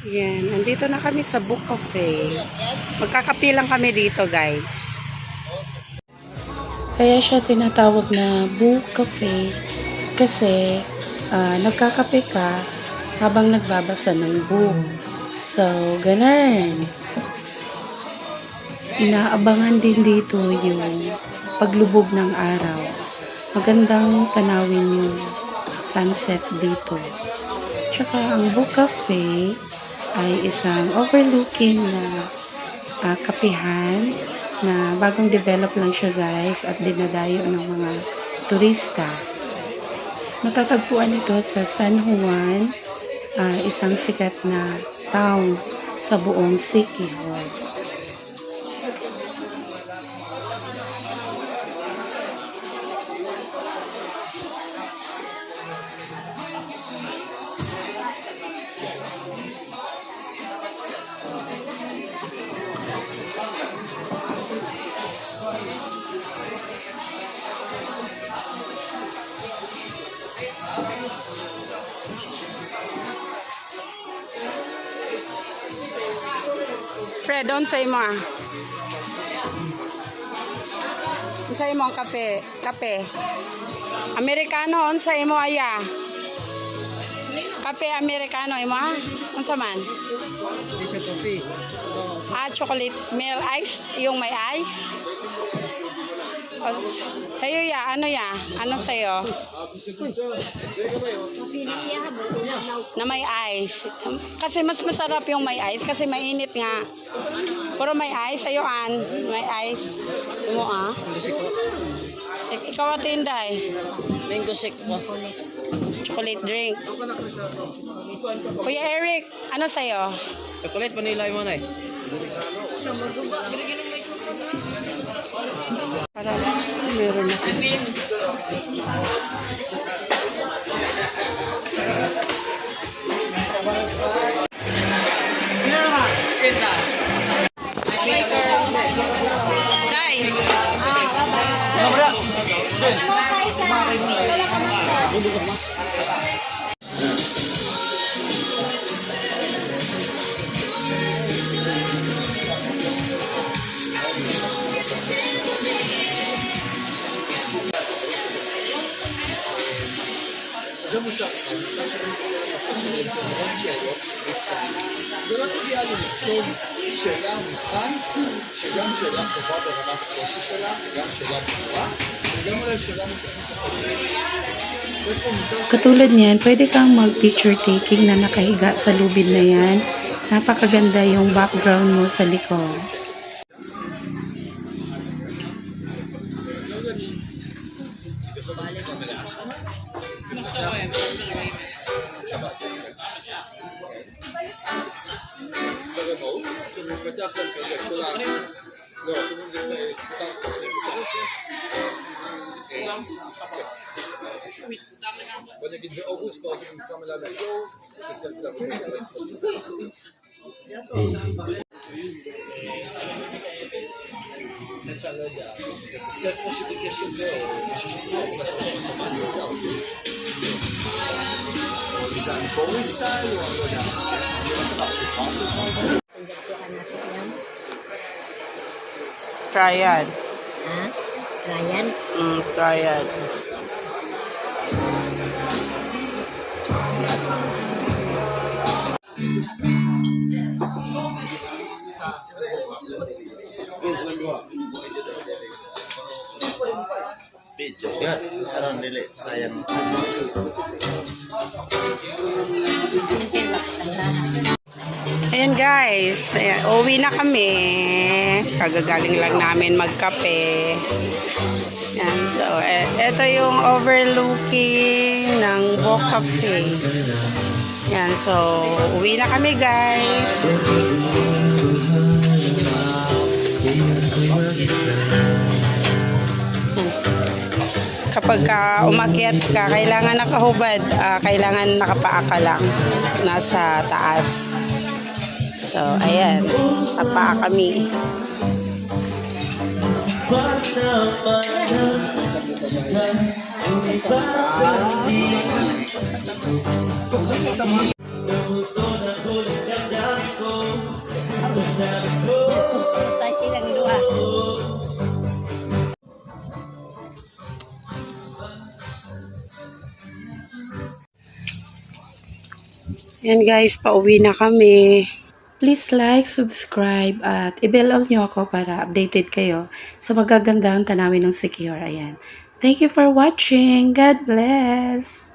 Yan, andito na kami sa Book Cafe. Magkakape lang kami dito, guys. Kaya siya tinatawag na Book Cafe kasi nagkakape ka habang nagbabasa ng book. So, ganun. Inaabangan din dito yung paglubog ng araw. Magandang tanawin yung sunset dito. Tsaka ang Book Cafe ay isang overlooking na kapihan na bagong develop lang siya, guys, at dinadayo ng mga turista. Matatagpuan ito sa San Juan, isang sikat na town sa buong Siquijor. Fred, unsay mo ah? Unsay mo ang kape? Kape. Amerikano, unsay mo aya? Kape Amerikano imo ah? Unsa man? Hindi siya coffee. Chocolate milk ice, yung may ice. O, sa'yo ya, ano ya? Ano sa'yo? Na may ice. Kasi mas masarap yung may ice kasi mainit nga. Pero may ice, sa'yo an. May ice. Mo ah. Ikaw atinday. Mango shake po. Chocolate drink. Kuya Eric, ano sa'yo? Chocolate vanilla mo na eh. Para meron na. ולא תביאה לי לכתוב שאלה מבחן, שגם שאלה טובה ברמת הקושי שלה, וגם שאלה טובה, וגם אולי שאלה Katulad niyan, pwede kang mag-picture taking na nakahiga sa lubid na yan. Napakaganda yung background mo sa likod. שמפתח להם כזה, כולם, לא, זה בוא נגיד באוגוסט, כבר אני שם אליו לחזור, אני לא יודע, זה בית ספר שביקש את זה, או משהו שכבר שמעתי אותה, זה אנבורי סטייל, או אני לא יודע, אני לא צריך להפתיחה שלך. Triad. Ha? Triad? Triad. Video ka. Sarang dili. Sayang. Ayan guys, ayan, uwi na kami. Kagagaling lang namin magkape. Ayan, so, ito yung overlooking ng Book Cafe. Ayan, so, uwi na kami guys. Kapag umakyat ka, kailangan nakahubad, kailangan nakapaa ka lang nasa taas. So, ayan, sa paa kami. Gusto tayo silang dua. Yan guys, pauwi na kami. Please like, subscribe, at i-bell all nyo ako para updated kayo sa magagandang tanawin ng Secure. Ayan. Thank you for watching. God bless!